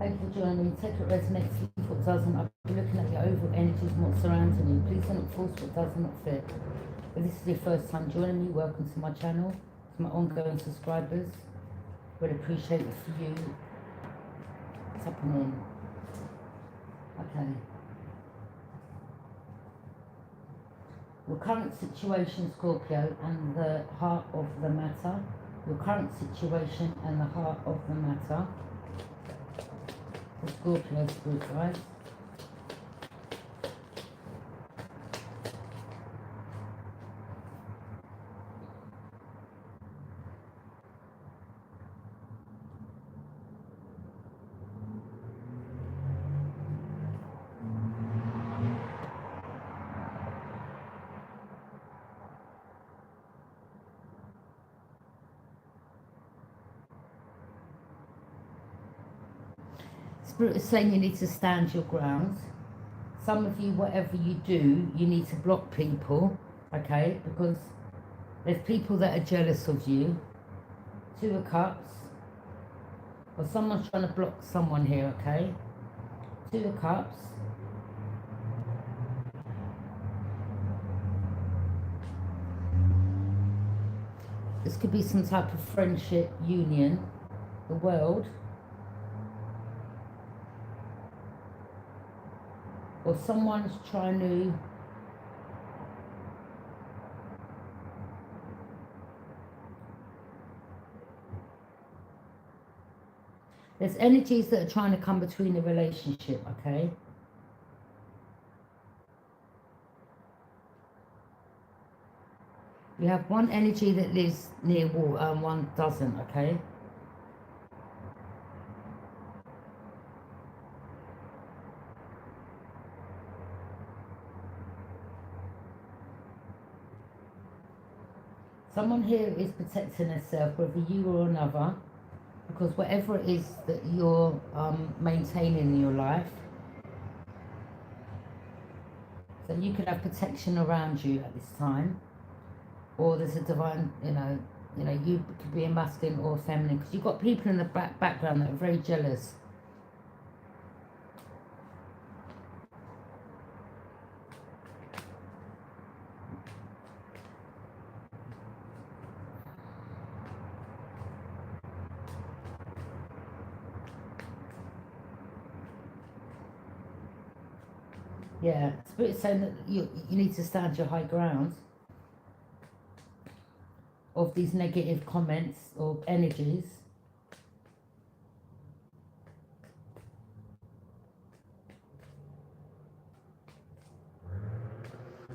Thank you for joining me. Take what resonates, leave what doesn't. I'll be looking at your overall energies and what's surrounding you. Please don't force what does not fit. If this is your first time joining me, welcome to my channel. To my ongoing subscribers, would appreciate it for you tapping in. Okay. Your current situation, Scorpio, and the heart of the matter. Your current situation and the heart of the matter. The Scorpio spirit guys. Spirit is saying you need to stand your ground. Some of you, whatever you do, you need to block people, okay? Because there's people that are jealous of you. Two of Cups. Or someone's trying to block someone here, okay? Two of Cups. This could be some type of friendship, union. The World. Or someone's trying to there's energies that are trying to come between the relationship, okay? You have one energy that lives near water and one doesn't, okay? Someone here is protecting herself, whether you or another, because whatever it is that you're maintaining in your life, so you could have protection around you at this time, or there's a divine, you could be a masculine or feminine, because you've got people in the background that are very jealous. Yeah, Spirit's saying that you need to stand your high ground of these negative comments or energies.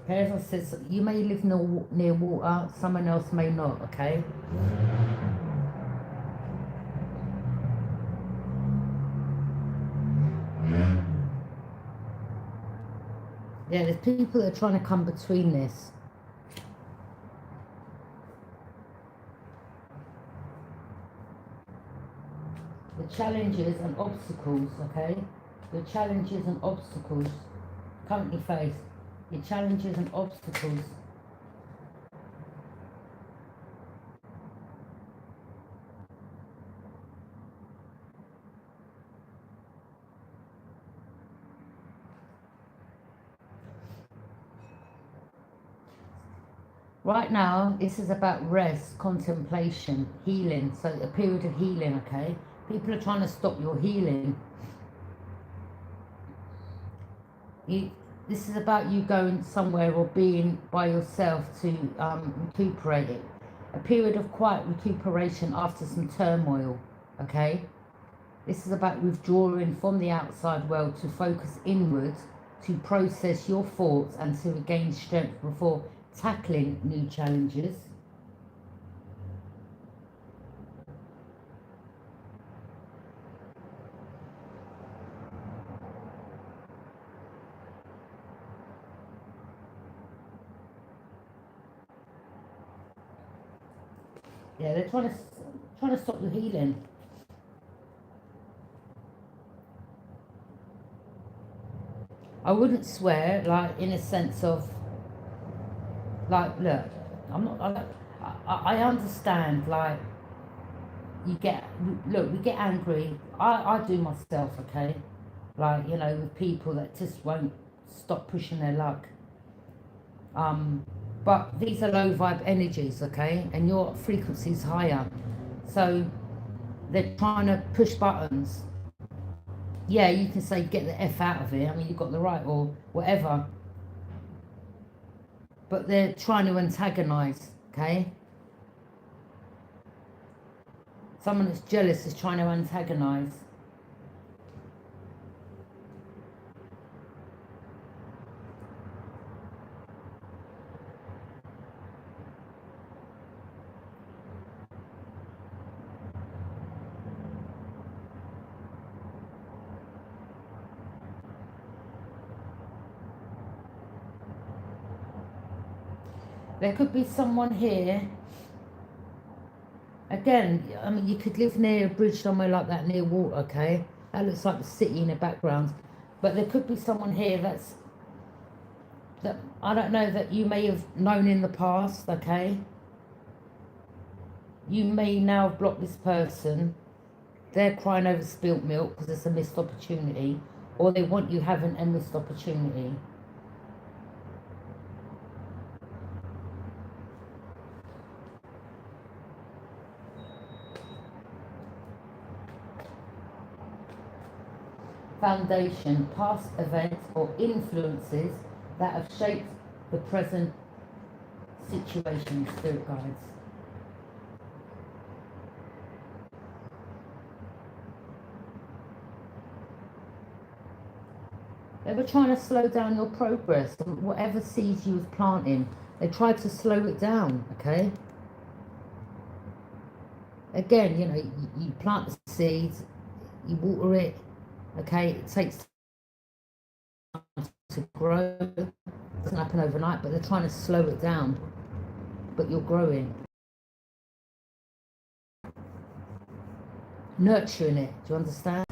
Okay, as I said, you may live near water, someone else may not, okay? Yeah, there's people that are trying to come between this. The challenges and obstacles, okay? The challenges and obstacles currently faced. Your challenges and obstacles. Right now, this is about rest, contemplation, healing. So a period of healing, okay? People are trying to stop your healing. This is about you going somewhere or being by yourself to recuperate it. A period of quiet recuperation after some turmoil, okay? This is about withdrawing from the outside world to focus inwards, to process your thoughts and to regain strength before tackling new challenges. Yeah, they're trying to stop your healing. I wouldn't swear, like, in a sense of, like, look, I understand, like, you get, look, we get angry. I do myself, okay? Like, you know, with people that just won't stop pushing their luck. But these are low vibe energies, okay? And your frequency is higher. So they're trying to push buttons. Yeah, you can say get the F out of here. I mean, you've got the right or whatever. But they're trying to antagonize, okay? Someone that's jealous is trying to antagonize. There could be someone here. Again, I mean, you could live near a bridge somewhere like that, near water, okay? That looks like the city in the background. But there could be someone here that I don't know, that you may have known in the past, okay? You may now have blocked this person. They're crying over spilt milk because it's a missed opportunity. Or they want you having a missed opportunity. Foundation, past events or influences that have shaped the present situation, spirit guides. They were trying to slow down your progress. Whatever seeds you was planting, they tried to slow it down, okay? Again, you know, you plant the seeds, you water it, okay? It takes time to grow. It doesn't happen overnight, but they're trying to slow it down. But you're growing. Nurturing it, do you understand?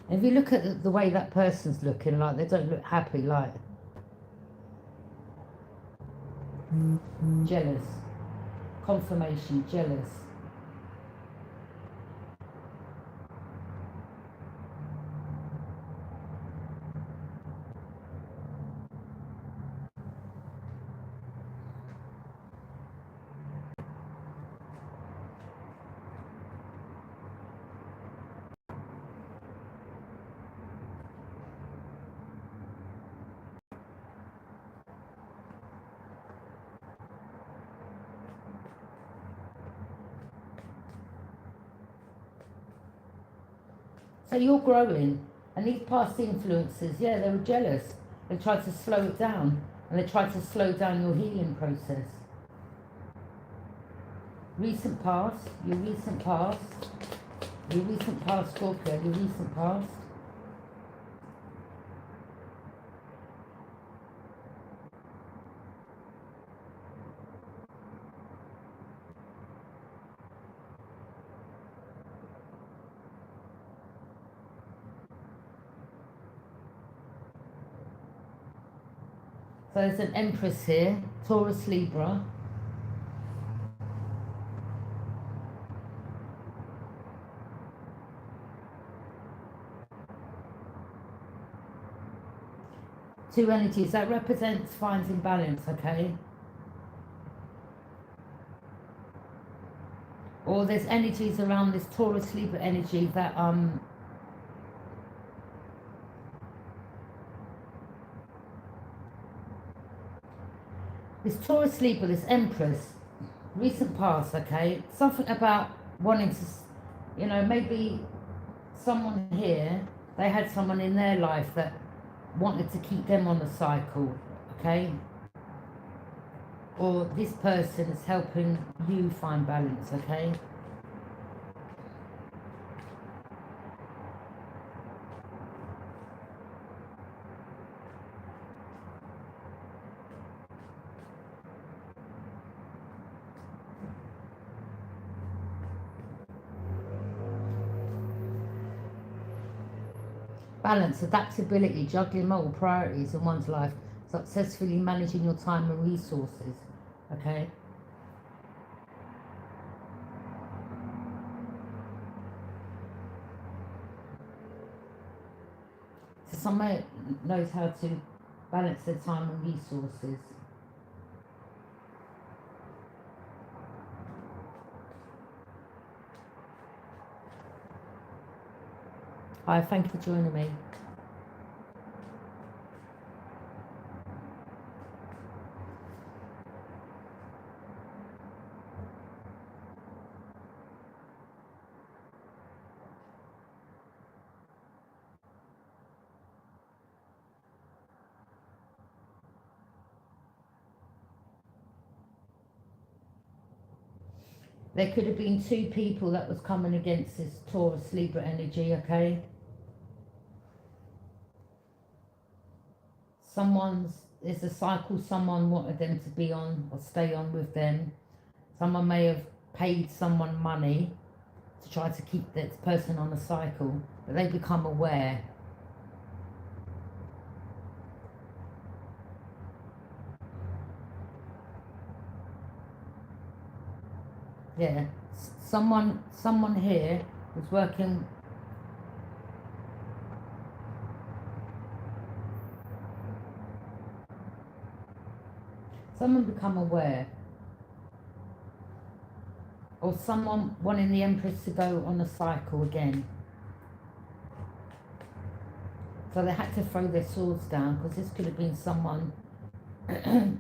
If you look at the way that person's looking, like they don't look happy, like jealous, confirmation, jealous. So you're growing, and these past influences, yeah, they were jealous. They tried to slow it down, and they tried to slow down your healing process. Recent past, your recent past, your recent past, Scorpio, your recent past. So there's an Empress here, Taurus, Libra. Two energies, that represents finding balance, okay? Or there's energies around this Taurus, Libra energy that, this Taurus, Libra, this Empress, recent past, okay? Something about wanting to, you know, maybe someone here, they had someone in their life that wanted to keep them on the cycle, okay? Or this person is helping you find balance, okay? Balance, adaptability, juggling multiple priorities in one's life, successfully managing your time and resources. okay? So someone knows how to balance their time and resources. Hi, thank you for joining me. There could have been two people that was coming against this Taurus Libra energy, okay? There's a cycle someone wanted them to be on or stay on with them. Someone may have paid someone money to try to keep that person on a cycle, but they become aware. Yeah, someone here was working. Someone become aware, or someone wanting the Empress to go on a cycle again. So they had to throw their swords down, because this could have been someone. I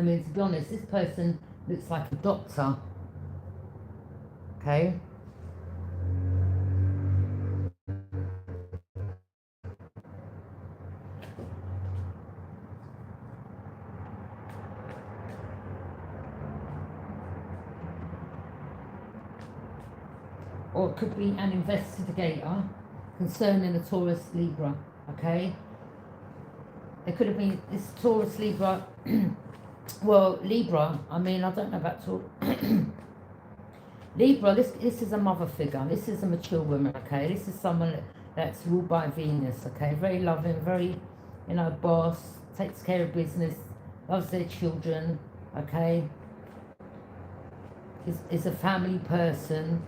mean, to be honest, this person looks like a doctor. Okay. Or it could be an investigator concerning the Taurus Libra, okay? There could have been this Taurus Libra, well, Libra, I mean, I don't know about Taurus. Libra, this is a mother figure, this is a mature woman, okay? This is someone that's ruled by Venus, okay? Very loving, very, boss, takes care of business, loves their children, okay? Is a family person.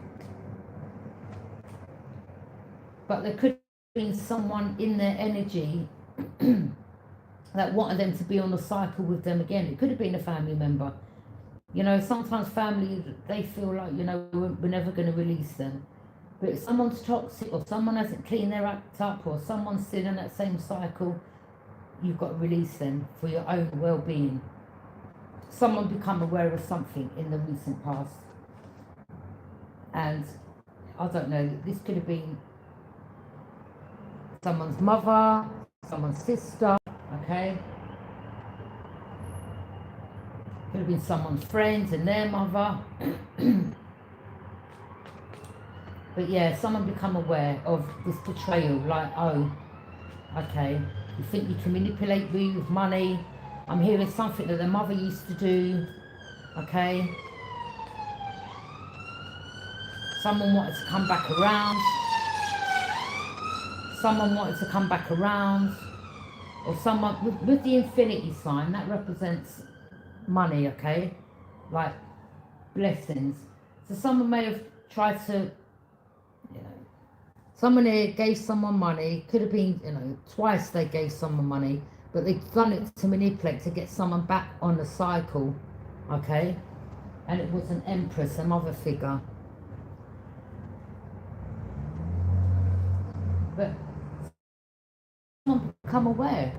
But there could have been someone in their energy that wanted them to be on a cycle with them again. It could have been a family member. Sometimes family, they feel like, we're never going to release them. But if someone's toxic, or someone hasn't cleaned their act up, or someone's still in that same cycle, you've got to release them for your own well-being. Someone become aware of something in the recent past. And I don't know, this could have been someone's mother, someone's sister, okay? Could have been someone's friends and their mother. But yeah, someone become aware of this betrayal, like, oh, okay, you think you can manipulate me with money. I'm hearing something that their mother used to do, okay? Someone wanted to come back around. Someone wanted to come back around, or someone with the infinity sign, that represents money, okay, like blessings. So someone may have tried to, someone here gave someone money, could have been, twice they gave someone money, but they've done it to manipulate, to get someone back on the cycle, okay? And it was an empress, a mother figure. But someone become aware.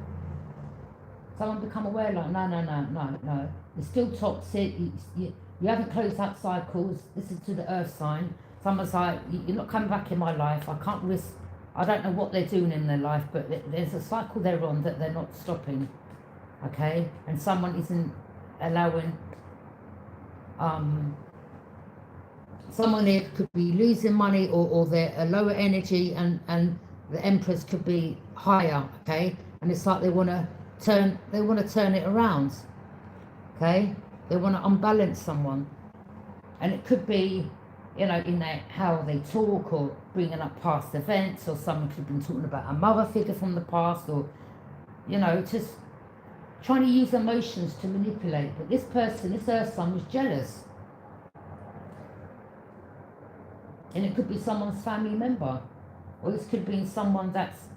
Someone become aware, like, no. You're still toxic. You haven't closed out cycles. This is to the earth sign. Someone's like, you're not coming back in my life. I can't risk. I don't know what they're doing in their life, but there's a cycle they're on that they're not stopping. Okay? And someone isn't allowing. Someone here could be losing money, or they're a lower energy, and the Empress could be higher, okay? And it's like they want to turn it around, okay? They want to unbalance someone. And it could be, in how they talk, or bringing up past events, or someone could have been talking about a mother figure from the past, or, just trying to use emotions to manipulate. But this person, this earth sign, was jealous. And it could be someone's family member. Or this could be someone that's,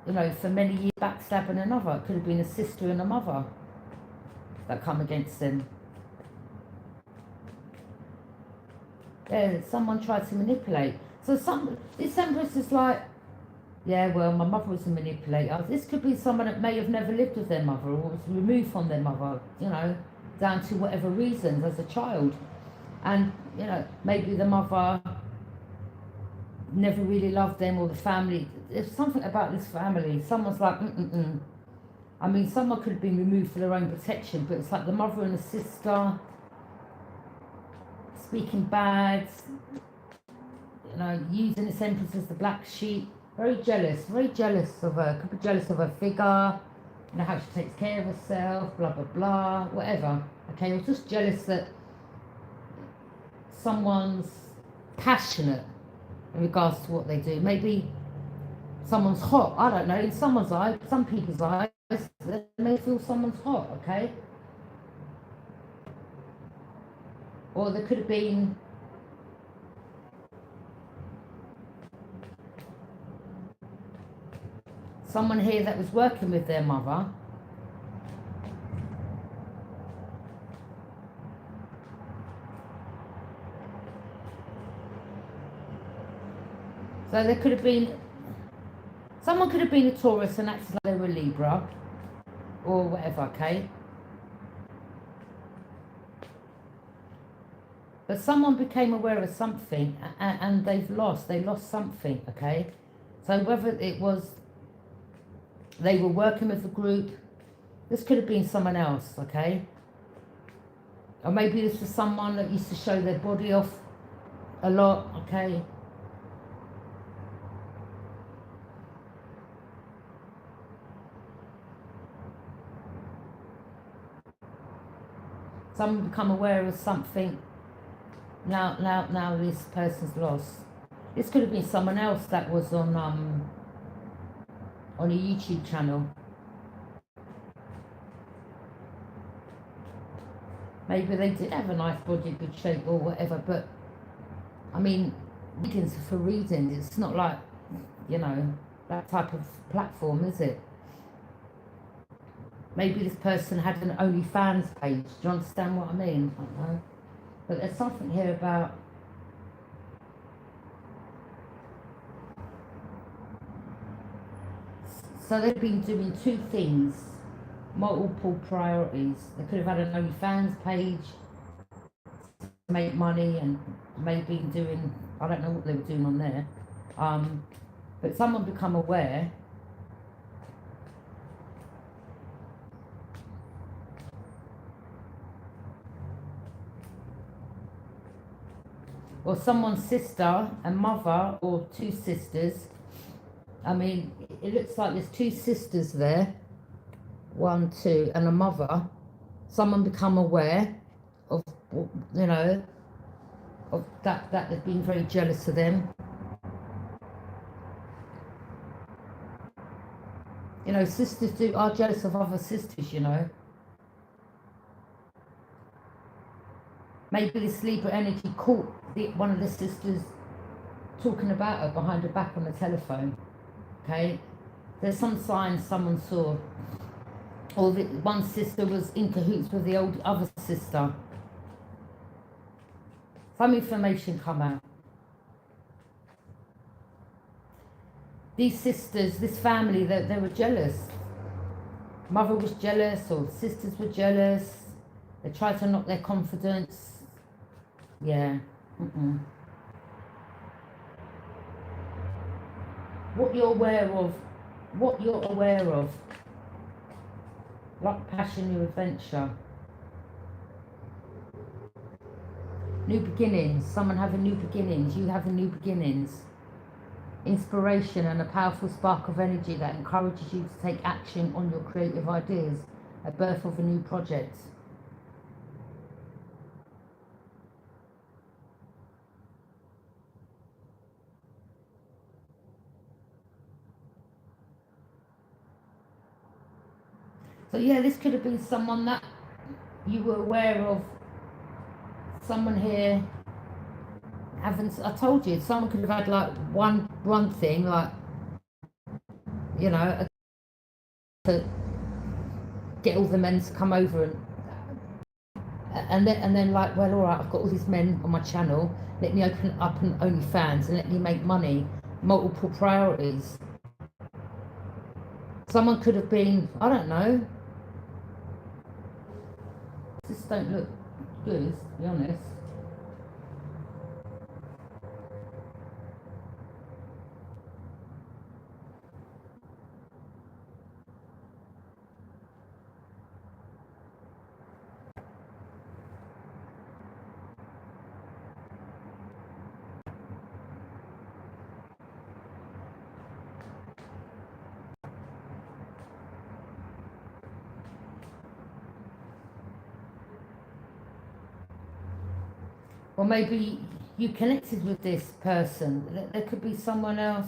you know, for many years backstabbing another. It could have been a sister and a mother that come against them. Yeah, someone tried to manipulate. So this Empress is like, yeah, well, my mother was a manipulator. This could be someone that may have never lived with their mother or was removed from their mother, you know, down to whatever reasons as a child. And, you know, maybe the mother never really loved them or the family. There's something about this family. Someone's like, I mean, someone could have been removed for their own protection, but it's like the mother and the sister speaking bad, you know, using this Empress as the black sheep. Very jealous of her. Could be jealous of her figure, you know, how she takes care of herself, blah, blah, blah, whatever. Okay, or just jealous that someone's passionate in regards to what they do. Maybe someone's hot, I don't know, in someone's eyes, some people's eyes, they may feel someone's hot, okay? Or there could have been someone here that was working with their mother. So there could have been, someone could have been a Taurus and acted like they were a Libra or whatever, okay? But someone became aware of something and they lost something, okay? So whether it was they were working with the group, this could have been someone else, okay? Or maybe this was someone that used to show their body off a lot, okay? Someone become aware of something. Now this person's lost. This could have been someone else that was on a YouTube channel. Maybe they did have a nice body, good shape or whatever, but I mean, readings are for reading. It's not like, you know, that type of platform, is it? Maybe this person had an OnlyFans page. Do you understand what I mean? I don't know. But there's something here about so they've been doing two things, multiple priorities. They could have had an OnlyFans page to make money and maybe doing, I don't know what they were doing on there. But someone become aware or someone's sister and mother or two sisters. I mean, it looks like there's two sisters there, 1, 2, and a mother. Someone become aware of, you know, of that they've been very jealous of them. You know, sisters are jealous of other sisters, you know. Maybe this Libra energy caught one of the sisters talking about her behind her back on the telephone. Okay, there's some signs someone saw, or one sister was in cahoots with the other sister. Some information come out. These sisters, this family, they were jealous. Mother was jealous, or sisters were jealous. They tried to knock their confidence. Yeah. What you're aware of, like passion, your adventure. New beginnings, someone having new beginnings, you having new beginnings. Inspiration and a powerful spark of energy that encourages you to take action on your creative ideas, a birth of a new project. So yeah, this could have been someone that you were aware of. Someone here haven't. I told you, someone could have had like one thing, like, you know, to get all the men to come over, and then like, well, all right, I've got all these men on my channel. Let me open up an OnlyFans and let me make money. Multiple priorities. Someone could have been, I don't know. Just don't look good, to be honest. Or maybe you connected with this person. There could be someone else.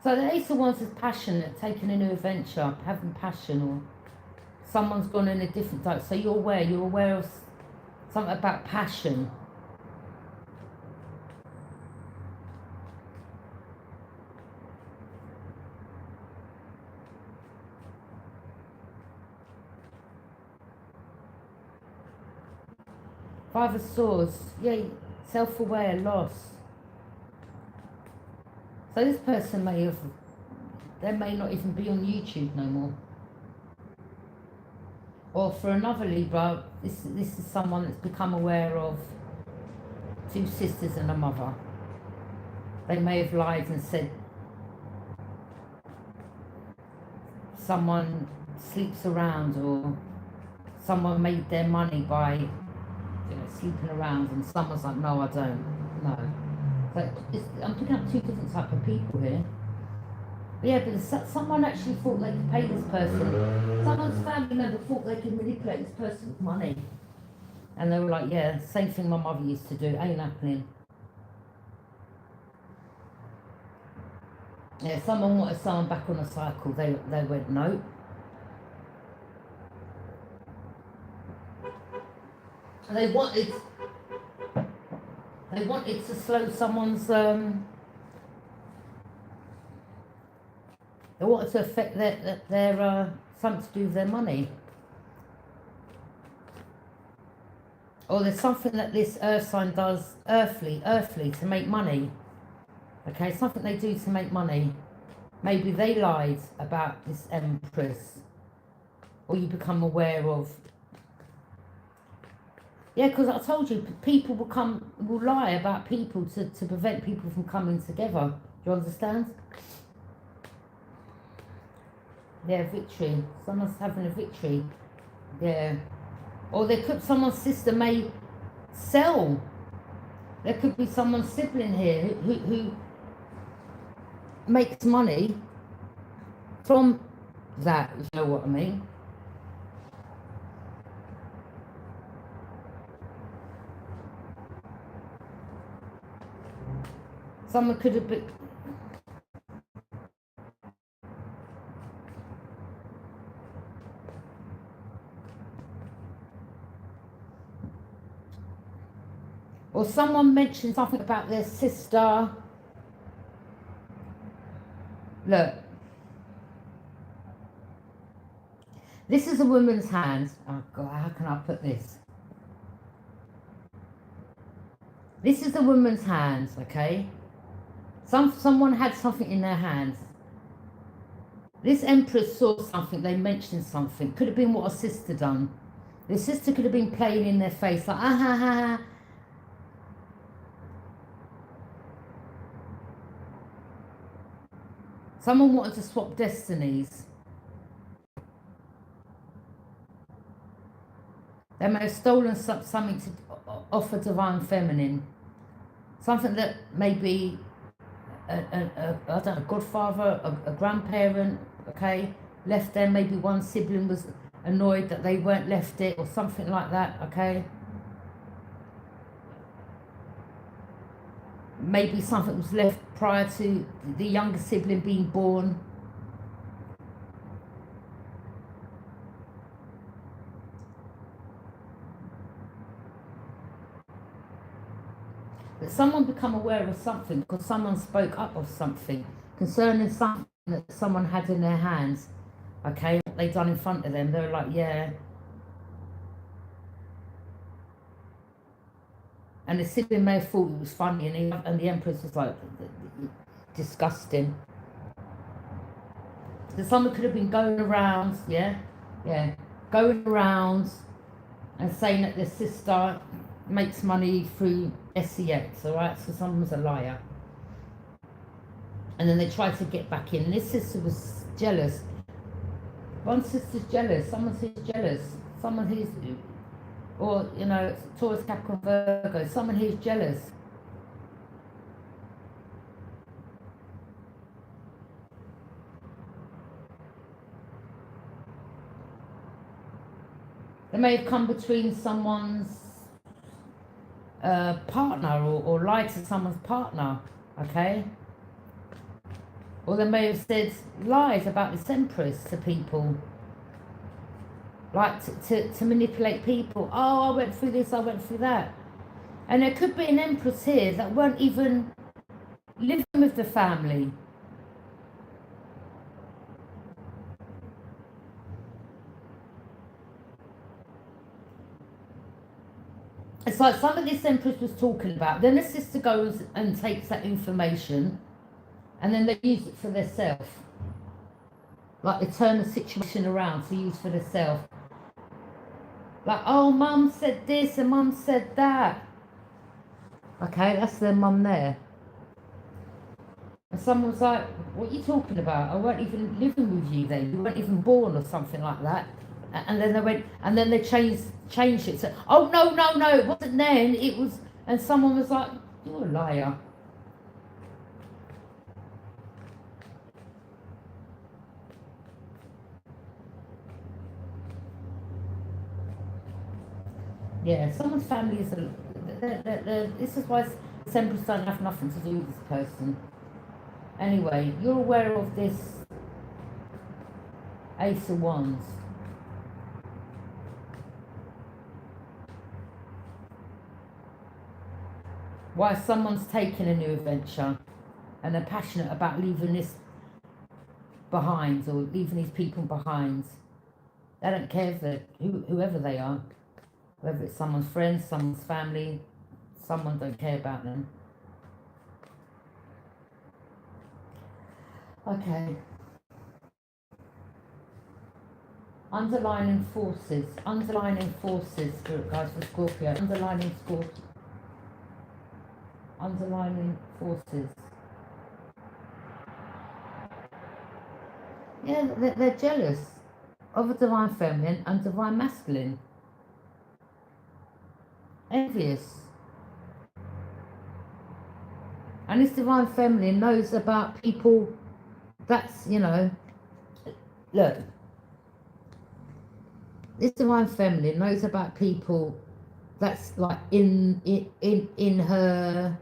So the Ace of Wands is passionate, taking a new adventure, having passion, or someone's gone in a different direction. So you're aware of something about passion. Five of Swords, yeah, self-aware, loss. So this person they may not even be on YouTube no more. Or for another Libra, this is someone that's become aware of two sisters and a mother. They may have lied and said someone sleeps around, or someone made their money by sleeping around, and someone's like, no, I don't. No. But I'm picking up two different type of people here. But yeah, but someone actually thought they could pay this person. Someone's family member thought they could manipulate this person with money. And they were like, yeah, same thing my mother used to do, ain't happening. Yeah, someone wanted someone back on a cycle. They went, no. They wanted to slow someone's they wanted to affect their something to do with their money. Or there's something that this earth sign does earthly to make money. Okay, something they do to make money. Maybe they lied about this Empress, or you become aware of. Yeah, because I told you, people will lie about people to prevent people from coming together. Do you understand? Yeah, victory. Someone's having a victory. Yeah. Or someone's sister may sell. There could be someone's sibling here who makes money from that, if you know what I mean. Someone could have been... Or someone mentioned something about their sister. Look. This is a woman's hand. Oh God, how can I put this? This is a woman's hands, okay? Someone had something in their hands. This Empress saw something, they mentioned something. Could have been what a sister done. The sister could have been playing in their face like, ah ha ha ha. Someone wanted to swap destinies. They may have stolen something to offer divine feminine. Something that may be I don't know, a godfather, a grandparent, okay, left there. Maybe one sibling was annoyed that they weren't left it or something like that, okay? Maybe something was left prior to the younger sibling being born. That someone become aware of something because someone spoke up of something concerning something that someone had in their hands, okay? What they done in front of them, they were like, yeah. And the sibling may have thought it was funny, and the Empress was like, disgusting. So someone could have been going around, going around and saying that their sister makes money through SEX, alright? So someone's a liar. And then they tried to get back in, and this sister was jealous. One sister's jealous, someone's jealous, someone who's, or, you know, Taurus, Capricorn, Virgo, someone who's jealous. They may have come between someone's partner, or lied to someone's partner, okay? Or they may have said lies about this Empress to people. Like to manipulate people. Oh, I went through this, I went through that. And there could be an Empress here that weren't even living with the family. It's like some of this Empress was talking about. Then the sister goes and takes that information and then they use it for themselves. Like they turn the situation around to use for themselves. Like, oh, mum said this and mum said that. Okay, that's their mum there. And someone's like, what are you talking about? I weren't even living with you then. You weren't even born or something like that. And then they went, and then they changed it. So, oh, no, it wasn't then. It was, and someone was like, you're a liar. Yeah, someone's family is this is why Empress don't have nothing to do with this person. Anyway, you're aware of this Ace of Wands. Why someone's taking a new adventure and they're passionate about leaving this behind or leaving these people behind. They don't care if they're whoever they are. Whether it's someone's friends, someone's family, someone don't care about them. Okay. Underlining forces, Spirit guides for Scorpio. Underlining forces. Yeah, they're jealous of a divine feminine and divine masculine. Envious. And this divine feminine knows about people that's, you know, look, this divine feminine knows about people that's like in her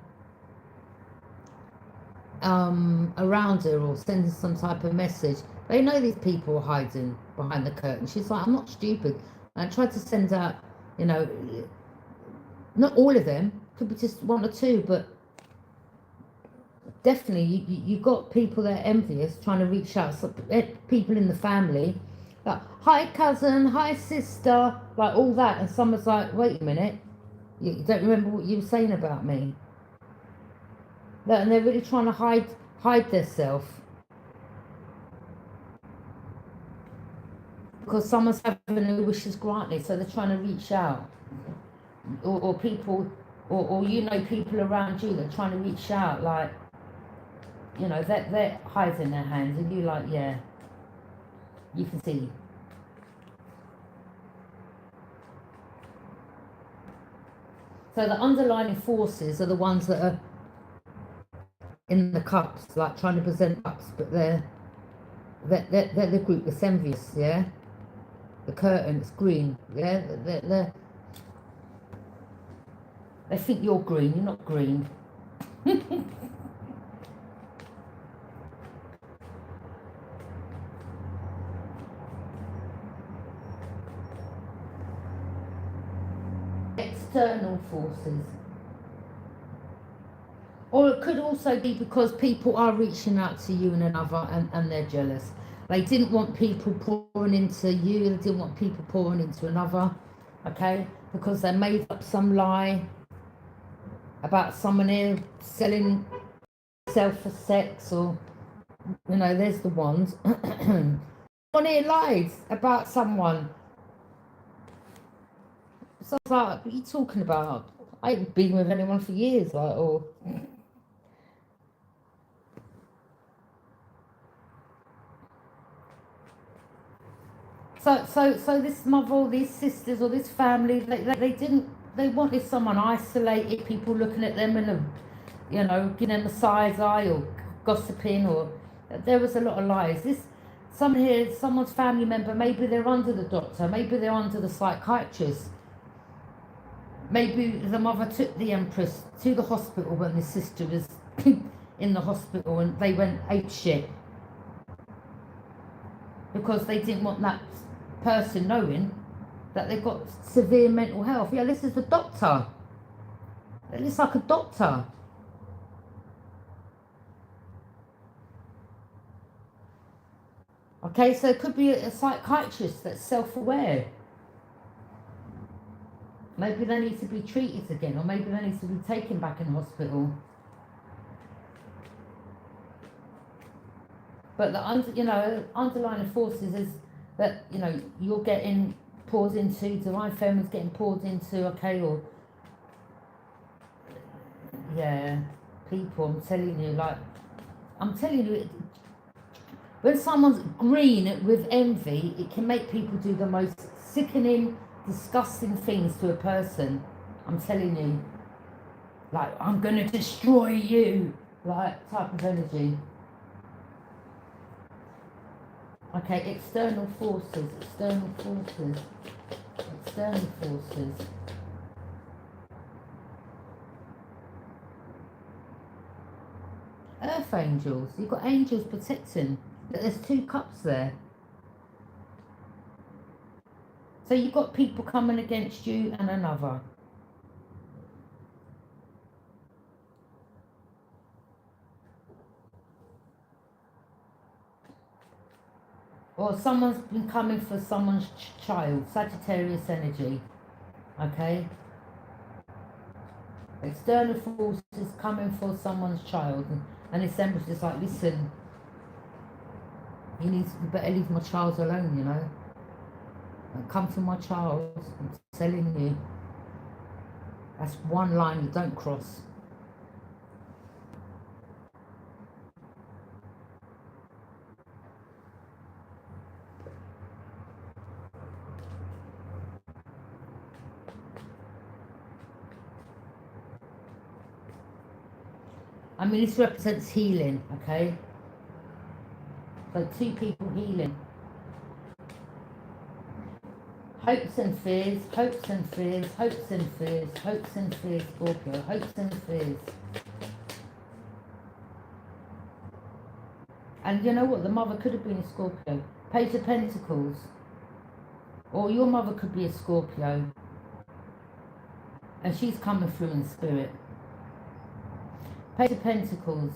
around her or sending some type of message. They know these people are hiding behind the curtain. She's like, I'm not stupid. And I tried to send out, you know, not all of them, could be just one or two, but definitely you got people that are envious trying to reach out. So people in the family, like, hi cousin, hi sister, like all that. And someone's like, wait a minute, you don't remember what you were saying about me? And they're really trying to hide themselves. Because someone's having their wishes granted, so they're trying to reach out. Or people, or you know, people around you that are trying to reach out, like, you know, they're hiding their hands, and you're like, yeah, you can see. So the underlying forces are the ones that are in the cups, like trying to present cups, but they're the group that's envious, yeah? The curtain, it's green. Yeah, they think you're green. You're not green. External forces. Or it could also be because people are reaching out to you and another, and they're jealous. They didn't want people pouring into you, they didn't want people pouring into another, okay? Because they made up some lie about someone here selling self for sex, or, you know, there's the ones. Someone here lies about someone. So I was like, what are you talking about? I ain't been with anyone for years, like, or... So this mother or these sisters or this family, they wanted someone isolated, people looking at them and, you know, giving them a side eye or gossiping, or there was a lot of lies. Someone here, someone's family member, maybe they're under the doctor, maybe they're under the psychiatrist. Maybe the mother took the empress to the hospital when the sister was in the hospital, and they went ape shit because they didn't want that person knowing that they've got severe mental health. Yeah, this is the doctor. It looks like a doctor. Okay, so it could be a psychiatrist that's self-aware. Maybe they need to be treated again, or maybe they need to be taken back in hospital. But the underlying forces is that, you know, you're getting poured into, divine feminine's getting poured into, okay, or yeah, people, I'm telling you, when someone's green with envy, it can make people do the most sickening, disgusting things to a person. I'm telling you, like, I'm gonna destroy you, like, type of energy. Okay, external forces. Earth angels. You've got angels protecting. There's 2 cups there. So you've got people coming against you and another. Or someone's been coming for someone's child. Sagittarius energy. Okay? External forces coming for someone's child. And this empress is like, listen, you better leave my child alone, you know? Come to my child, I'm telling you. That's one line you don't cross. I mean, this represents healing, okay? So 2 people healing. Hopes and fears, hopes and fears, hopes and fears, hopes and fears, Scorpio, hopes and fears. And you know what? The mother could have been a Scorpio. Page of Pentacles. Or your mother could be a Scorpio. And she's coming through in spirit. Page of Pentacles.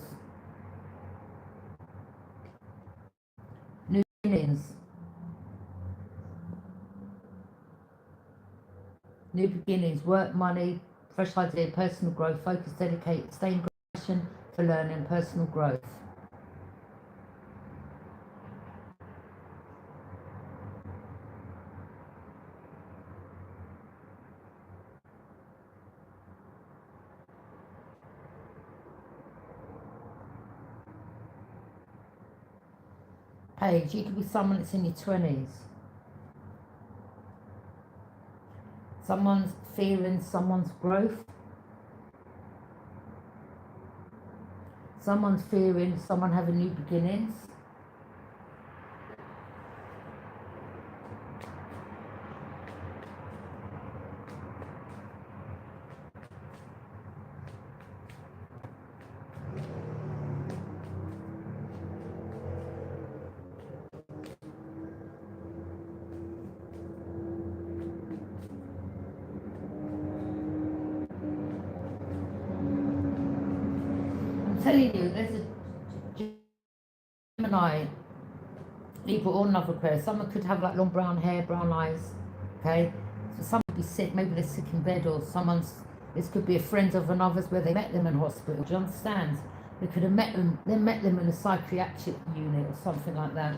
New beginnings. New beginnings, work, money, fresh idea, personal growth, focus, dedicate, staying passion for learning, personal growth. Page, you could be someone that's in your 20s. Someone's feeling someone's growth. Someone's fearing someone having new beginnings. telling you, there's a Gemini, Libra or another Aquarius. Someone could have like long brown hair, brown eyes. Okay, so someone could be sick. Maybe they're sick in bed, or someone's. This could be a friend of another's where they met them in hospital. Do you understand? They could have met them. They met them in a psychiatric unit or something like that.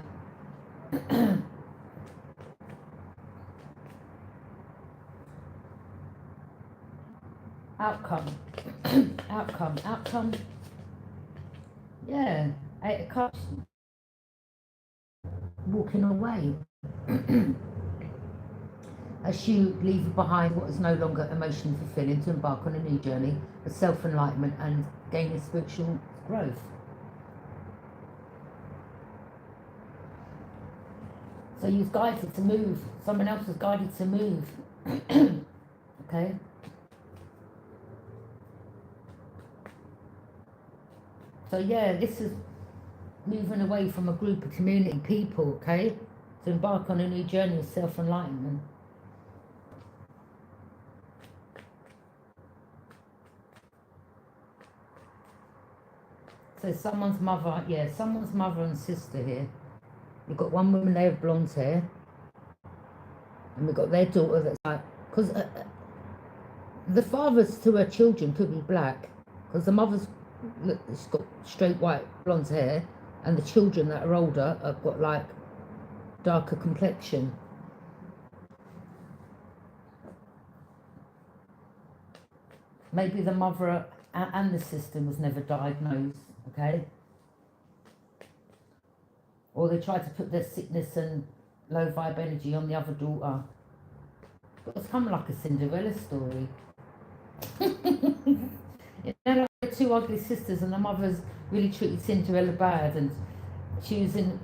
Outcome. Outcome. Yeah, 8 of Cups. Walking away. As you leave behind what is no longer emotionally fulfilling to embark on a new journey of self-enlightenment and gaining spiritual growth. So you've guided to move. Someone else has guided to move. Okay. So yeah, this is moving away from a group of community people, okay? To embark on a new journey of self-enlightenment. So someone's mother, yeah, someone's mother and sister here. You've got one woman there with blonde hair. And we've got their daughter that's like, because the fathers to her children could be black. Because the mother's, she's got straight white blonde hair. And the children that are older have got like darker complexion. Maybe the mother and the sister was never diagnosed, okay? Or they tried to put their sickness and low vibe energy on the other daughter. It's kind of like a Cinderella story. You know, like two ugly sisters, and the mother's really treated Cinderella bad, and she was in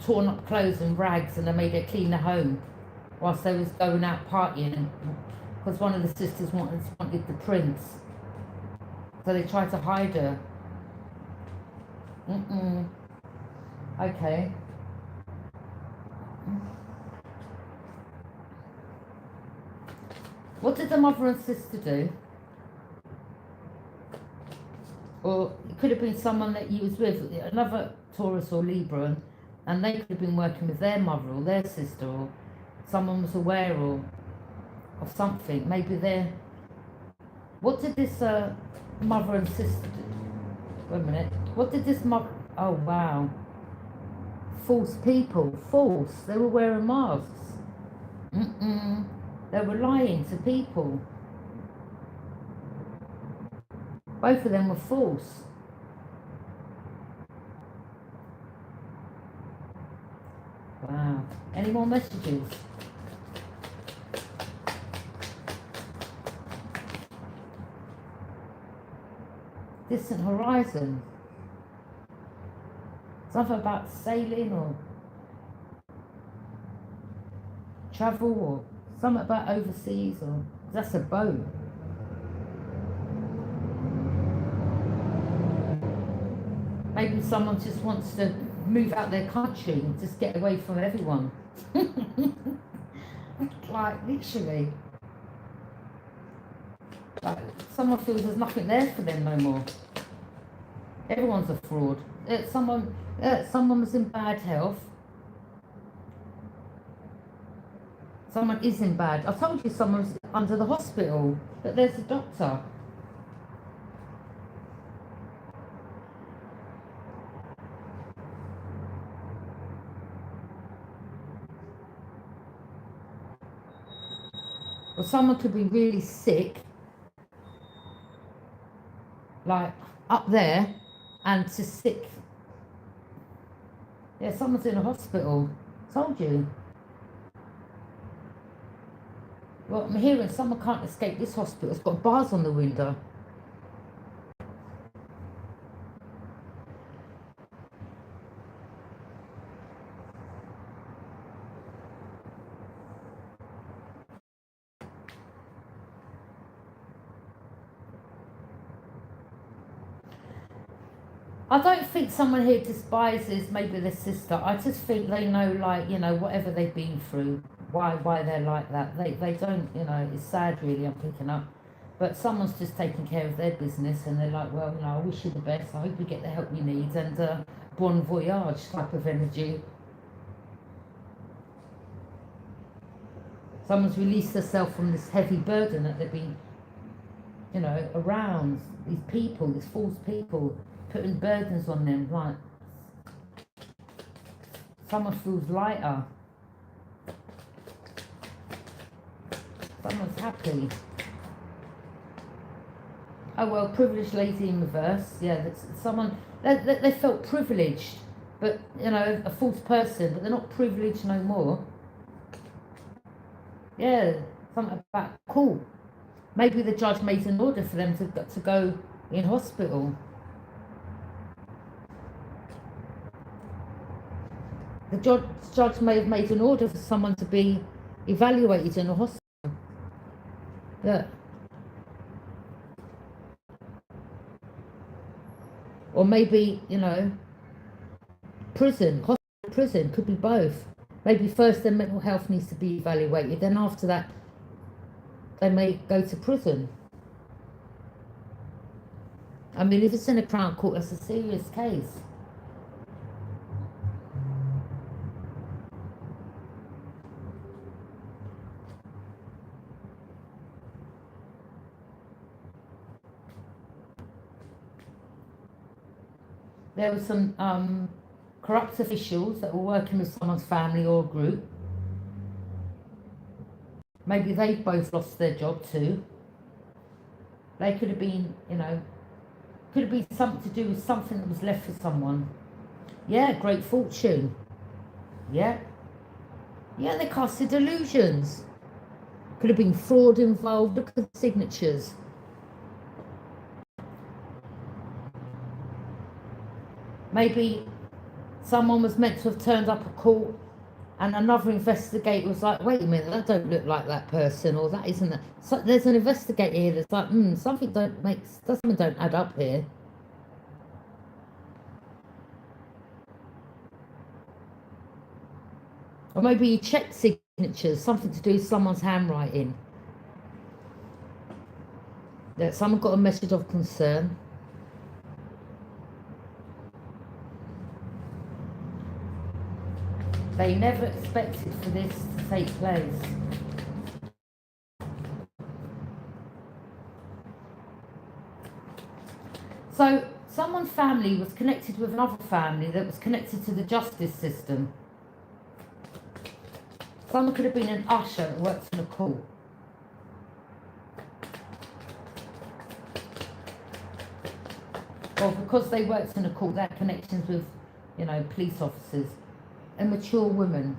torn up clothes and rags, and they made her clean her home whilst they was going out partying, because one of the sisters wanted the prince, so they tried to hide her. Okay. What did the mother and sister do? Or it could have been someone that you was with, another Taurus or Libra, and they could have been working with their mother or their sister, or someone was aware of something. Maybe they're... What did this mother and sister do? Wait a minute. What did this mother... Oh, wow. False people. False. They were wearing masks. They were lying to people. Both of them were false. Wow. Any more messages? Distant horizon. Something about sailing or travel, or something about overseas, or that's a boat. Maybe someone just wants to move out their country and just get away from everyone. Like, literally. Like, someone feels there's nothing there for them no more. Everyone's a fraud. Someone was in bad health. Someone is in bad. I told you someone's under the hospital, but there's a doctor. Or someone could be really sick, like up there, and just sick. Yeah, someone's in a hospital. Told you. Well, I'm hearing someone can't escape this hospital. It's got bars on the window. I don't think someone here despises maybe their sister. I just think they know, like, you know, whatever they've been through, why they're like that. They don't, you know, it's sad really, I'm picking up. But someone's just taking care of their business, and they're like, well, you know, I wish you the best. I hope you get the help you need, and bon voyage type of energy. Someone's released themselves from this heavy burden that they've been, you know, around these people, these false people, putting burdens on them. Like, someone feels lighter. Someone's happy. Oh well, privileged lady in reverse. Yeah, that's someone. They felt privileged, but you know, a false person, but they're not privileged no more. Yeah, something about cool. Maybe the judge made an order for them to go in hospital. The judge may have made an order for someone to be evaluated in a hospital. Yeah. Or maybe, you know, prison, hospital, prison, could be both. Maybe first their mental health needs to be evaluated, then after that they may go to prison. I mean, if it's in a Crown Court, that's a serious case. There were some corrupt officials that were working with someone's family or group. Maybe they both lost their job too. They could have been, you know, could have been something to do with something that was left for someone. Yeah, great fortune. Yeah. Yeah, they casted illusions. Could have been fraud involved. Look at the signatures. Maybe someone was meant to have turned up at court, and another investigator was like, wait a minute, that don't look like that person, or that isn't that. So there's an investigator here that's like, something don't add up here. Or maybe you checked signatures, something to do with someone's handwriting. That someone got a message of concern. They never expected for this to take place. So someone's family was connected with another family that was connected to the justice system. Someone could have been an usher that works in a court. Or because they worked in a court, they had connections with, you know, police officers. A mature woman.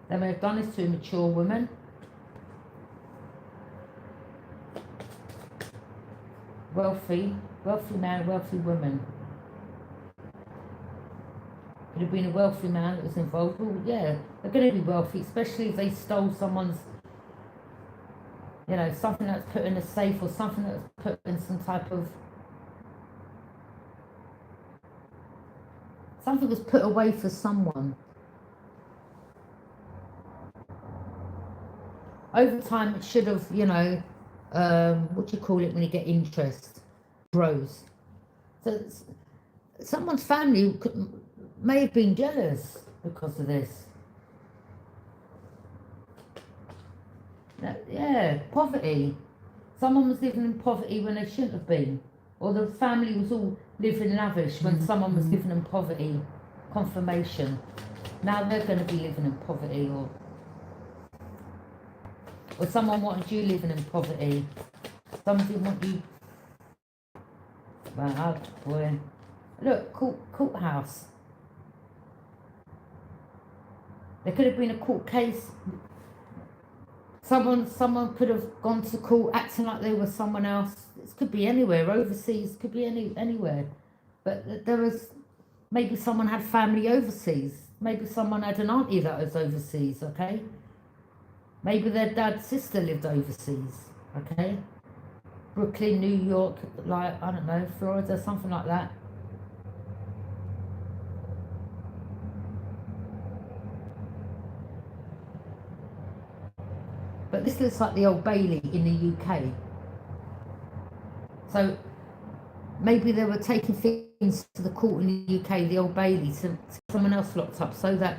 They may have done this to a mature woman. Wealthy man, wealthy woman. Could have been a wealthy man that was involved. Well, yeah, they're going to be wealthy, especially if they stole someone's, you know, something that's put in a safe, or something that's put in some type of, something was put away for someone. Over time, it should have, you know, what do you call it when you get interest? Grows. So someone's family may have been jealous because of this. Yeah, poverty. Someone was living in poverty when they shouldn't have been. Or the family was all living lavish when someone was giving them poverty confirmation. Now they're going to be living in poverty, or someone wanted you living in poverty. Someone didn't want you. Wow, boy. Look, courthouse. There could have been a court case. Someone could have gone to court acting like they were someone else. This could be anywhere, overseas, could be anywhere. But there was, maybe someone had family overseas. Maybe someone had an auntie that was overseas, okay? Maybe their dad's sister lived overseas, okay? Brooklyn, New York, like, I don't know, Florida, something like that. But this looks like the Old Bailey in the UK. So maybe they were taking things to the court in the UK, the Old Bailey, to someone else locked up so that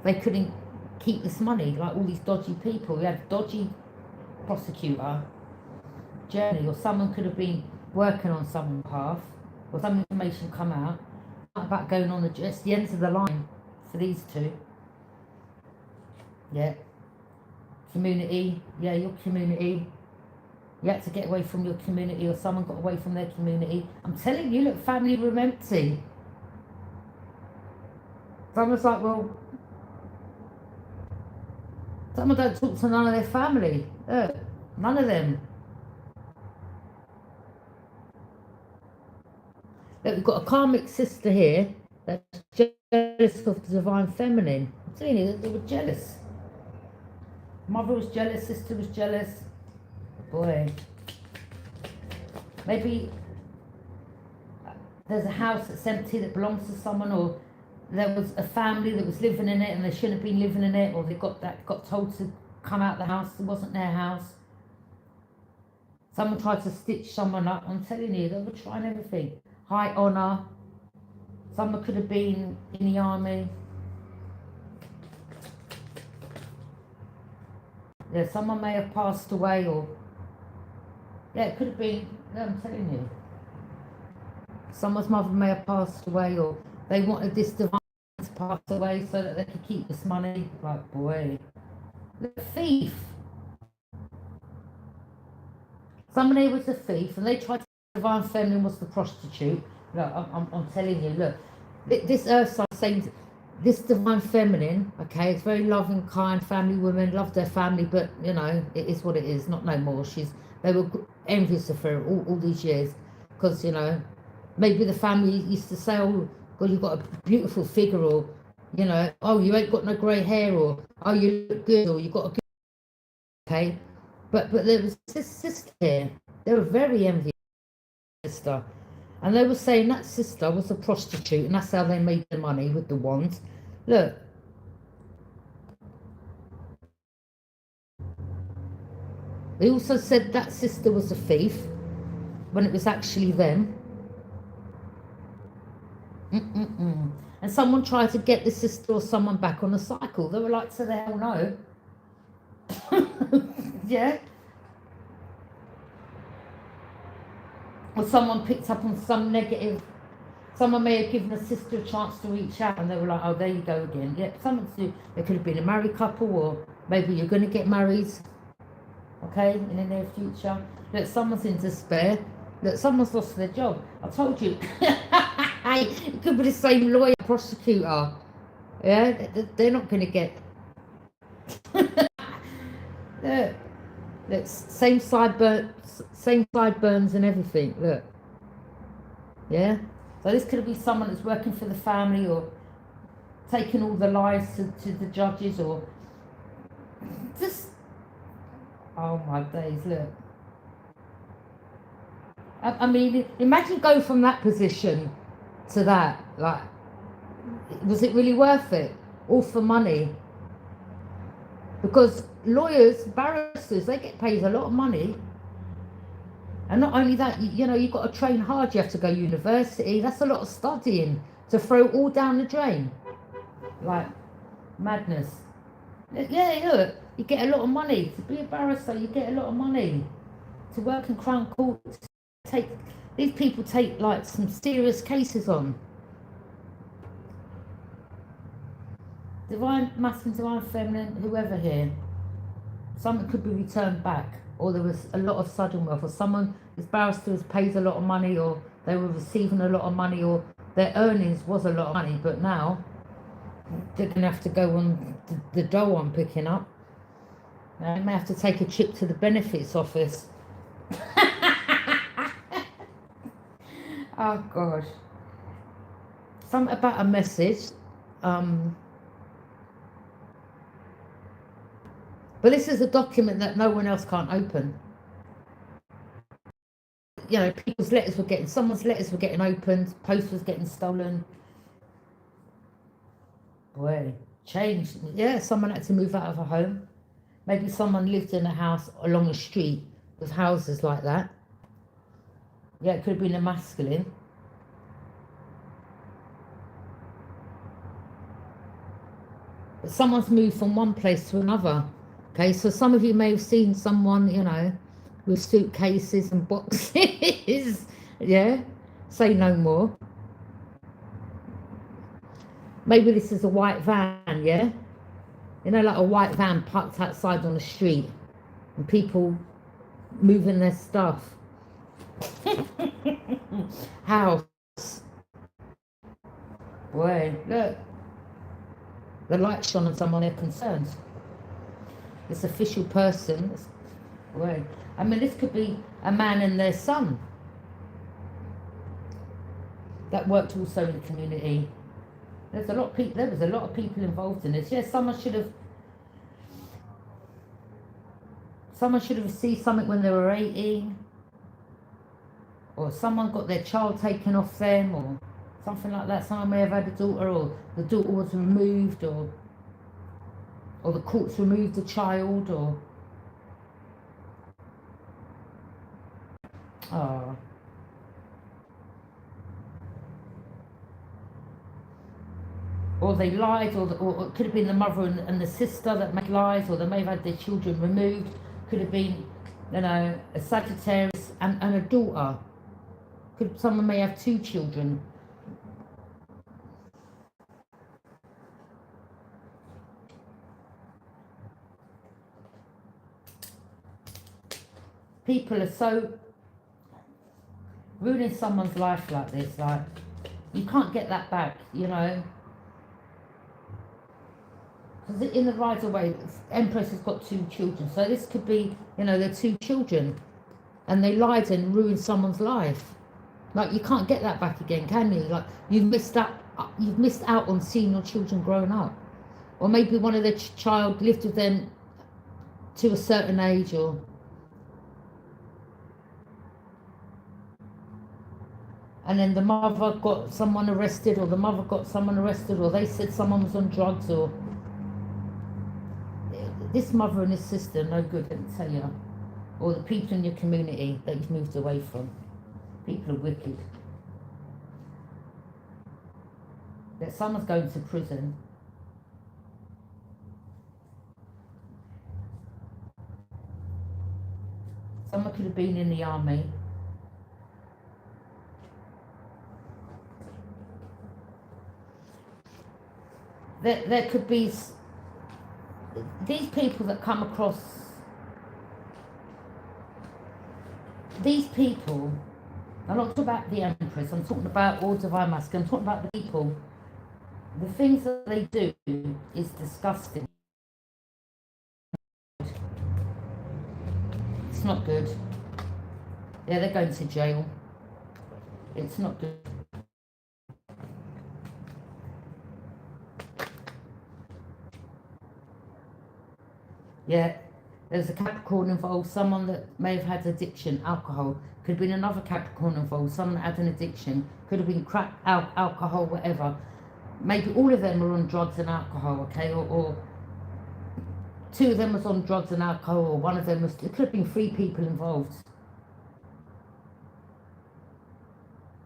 they couldn't keep this money, like all these dodgy people. We had a dodgy prosecutor, Journey, or someone could have been working on someone's behalf, or some information come out about going on it's the ends of the line for these two. Yeah. Community, yeah, your community. You had to get away from your community, or someone got away from their community. I'm telling you, look, family room empty. Someone's like, well, someone don't talk to none of their family. None of them. Look, we've got a karmic sister here that's jealous of the divine feminine. I'm telling you, they were jealous. Mother was jealous, sister was jealous. Boy. Maybe there's a house that's empty that belongs to someone, or there was a family that was living in it and they shouldn't have been living in it, or they got told to come out the house. It wasn't their house. Someone tried to stitch someone up. I'm telling you, they were trying everything. High honour. Someone could have been in the army. Yeah, someone may have passed away, or yeah, it could have been. No, I'm telling you, someone's mother may have passed away, or they wanted this divine to pass away so that they could keep this money. Like, boy, the thief. Somebody was a thief, and they tried to. Divine feminine was the prostitute. Look, I'm telling you, look, this earth sign saying this divine feminine, okay, it's very loving, kind, family women, love their family, but you know, it is what it is, not no more. They were envious of her all these years, because you know, maybe the family used to say, oh God, you've got a beautiful figure, or you know, oh, you ain't got no grey hair, or oh, you look good, or you got a good, okay, but there was this sister here, they were very envious. Sister, and they were saying that sister was a prostitute, and that's how they made the money with the wands. Look, they also said that sister was a thief when it was actually them. And someone tried to get the sister or someone back on the cycle. They were like, to the hell no. Yeah. Or someone picked up on some negative, someone may have given a sister a chance to reach out, and they were like, oh, there you go again. Yeah, something to do, they could have been a married couple, or maybe you're going to get married, okay, in the near future. Look, someone's in despair. Look, someone's lost their job. I told you. It could be the same lawyer, prosecutor. Yeah, they're not going to get. Look, same sideburns and everything. Look, yeah. So this could be someone that's working for the family, or taking all the lies to the judges, or just. Oh my days! Look. I mean, imagine going from that position to that. Like, was it really worth it? All for money? Because lawyers, barristers, they get paid a lot of money. And not only that, you know, you've got to train hard. You have to go to university. That's a lot of studying to throw it all down the drain. Like, madness. Yeah, look, you get a lot of money. To be a barrister, you get a lot of money. To work in Crown Court, these people take, like, some serious cases on. Divine masculine, divine feminine, whoever here, something could be returned back, or there was a lot of sudden wealth, or someone, this barrister was paid a lot of money, or they were receiving a lot of money, or their earnings was a lot of money, but now they're going to have to go on the dough I'm picking up. Now they may have to take a trip to the benefits office. Oh gosh. Something about a message. But this is a document that no one else can't open. You know, people's letters were getting, someone's letters were getting opened, post was getting stolen. Boy, change. Yeah, someone had to move out of a home. Maybe someone lived in a house along a street with houses like that. Yeah, it could have been a masculine. But someone's moved from one place to another. Okay, so some of you may have seen someone, you know, with suitcases and boxes. Yeah, say no more. Maybe this is a white van, yeah? You know, like a white van parked outside on the street and people moving their stuff. House. Boy, look. The light shone on someone they're concerned. This official person. Boy. I mean, this could be a man and their son that worked also in the community. There was a lot of people involved in this. Yeah, someone should have received something when they were 18, or someone got their child taken off them, or something like that. Someone may have had a daughter, or the daughter was removed, or the courts removed the child, or oh. Or they lied, or it could have been the mother and the sister that made lies, or they may have had their children removed. Could have been, you know, a Sagittarius and a daughter. Someone may have 2 children. People are so ruining someone's life like this. Like, you can't get that back, you know. Because in the right away, Empress has got 2 children. So this could be, you know, they're 2 children. And they lied and ruined someone's life. Like, you can't get that back again, can you? Like, you've missed out on seeing your children growing up. Or maybe one of their child lived with them to a certain age, or and then the mother got someone arrested, or the mother got someone arrested, or they said someone was on drugs, or this mother and this sister, no good, let me tell you. Or the people in your community that you've moved away from. People are wicked. That someone's going to prison. Someone could have been in the army. There could be these people that come across, these people, I'm not talking about the Empress, I'm talking about all Divine Masculine, I'm talking about the people. The things that they do is disgusting. It's not good. Yeah, they're going to jail. It's not good. Yeah, there's a Capricorn involved, someone that may have had addiction, alcohol. Could have been another Capricorn involved, someone that had an addiction. Could have been crack, alcohol, whatever. Maybe all of them were on drugs and alcohol, okay? Or 2 of them was on drugs and alcohol, or one of them was, it could have been 3 people involved.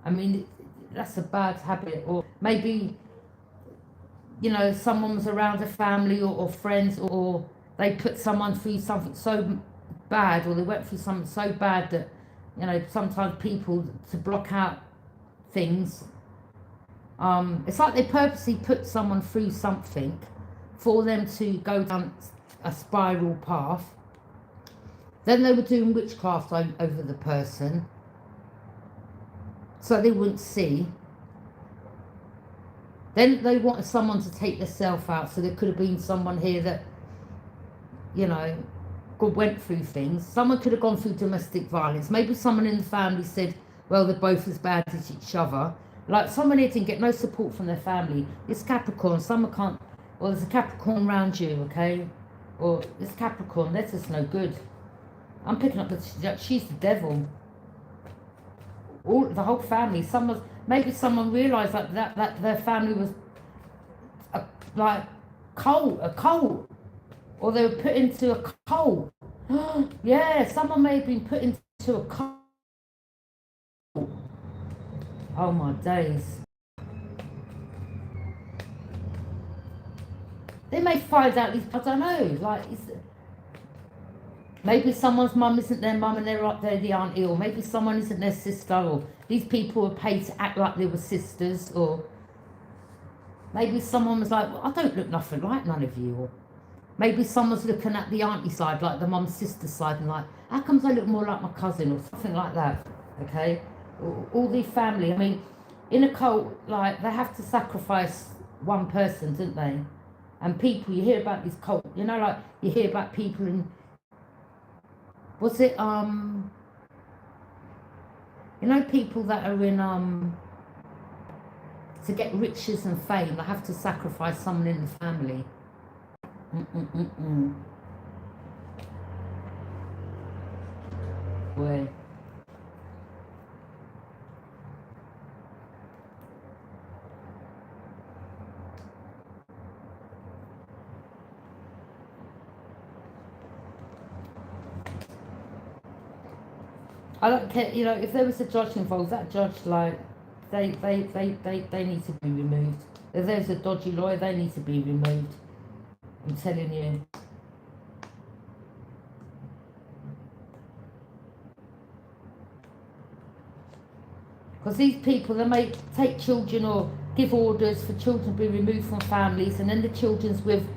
I mean, that's a bad habit. Or maybe, you know, someone was around a family or friends, or they put someone through something so bad, or they went through something so bad that, you know, sometimes people, to block out things, it's like they purposely put someone through something for them to go down a spiral path. Then they were doing witchcraft over the person, so they wouldn't see. Then they wanted someone to take themselves out, so there could have been someone here that, you know, went through things. Someone could have gone through domestic violence. Maybe someone in the family said, well, they're both as bad as each other. Like, someone here didn't get no support from their family. It's Capricorn, someone can't, or there's a Capricorn around you, okay? Or this Capricorn, they're just no good. I'm picking up that she's the devil. The whole family, maybe someone realised that their family was like a cult. Or they were put into a cult. Yeah, someone may have been put into a cult. Oh my days. They may find out these, I don't know, like, maybe someone's mum isn't their mum and they're the auntie, or maybe someone isn't their sister, or these people were paid to act like they were sisters, or maybe someone was like, well, I don't look nothing like none of you, or maybe someone's looking at the auntie side, like the mum's sister side, and like, how comes I look more like my cousin, or something like that, okay? All the family, I mean, in a cult, like, they have to sacrifice one person, don't they? And people, you hear about these cults, you know, like, you hear about people in, was it, you know, people that are in, to get riches and fame, they have to sacrifice someone in the family. Boy. I don't care, you know, if there was a judge involved, that judge, like, they need to be removed. If there's a dodgy lawyer, they need to be removed. I'm telling you. Because these people, they may take children or give orders for children to be removed from families, and then the children's with,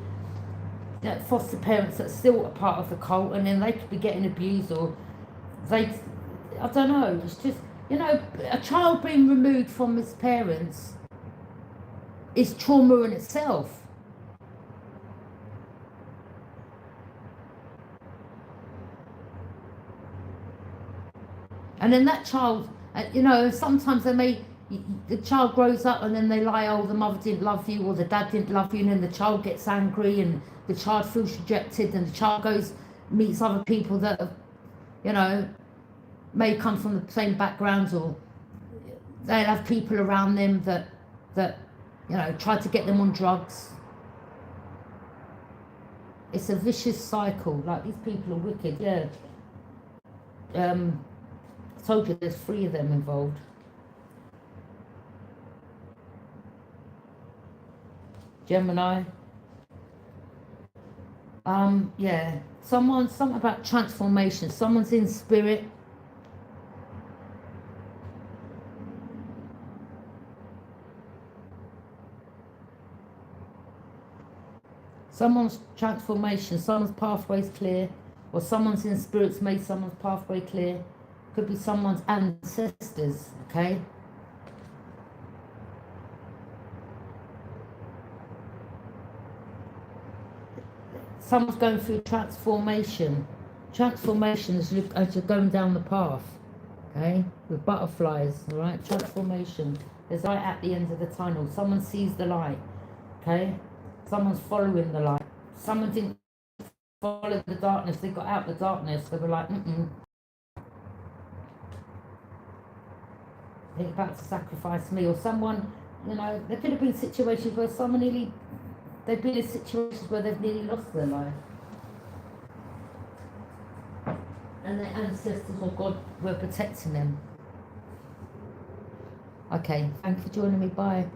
you know, foster parents that's still a part of the cult, and then they could be getting abused, or they, I don't know, it's just, you know, a child being removed from his parents is trauma in itself. And then that child, you know, sometimes the child grows up and then they lie, oh, the mother didn't love you or the dad didn't love you, and then the child gets angry and the child feels rejected, and the child goes, meets other people that have, you know, may come from the same backgrounds, or they'll have people around them that you know, try to get them on drugs. It's a vicious cycle. Like, these people are wicked. Yeah. I told you there's 3 of them involved. Gemini. Yeah. Something about transformation. Someone's in spirit. Someone's transformation, someone's pathway's clear, or someone's in spirits made someone's pathway clear. Could be someone's ancestors, okay? Someone's going through transformation. Transformation as you're going down the path, okay? With butterflies, all right? Transformation. There's light at the end of the tunnel. Someone sees the light, okay? Someone's following the light. Someone didn't follow the darkness. They got out the darkness. They were like, they're about to sacrifice me. Or someone, you know, there could have been situations where they've been in situations where they've nearly lost their life. And their ancestors or God were protecting them. Okay, thanks for joining me. Bye.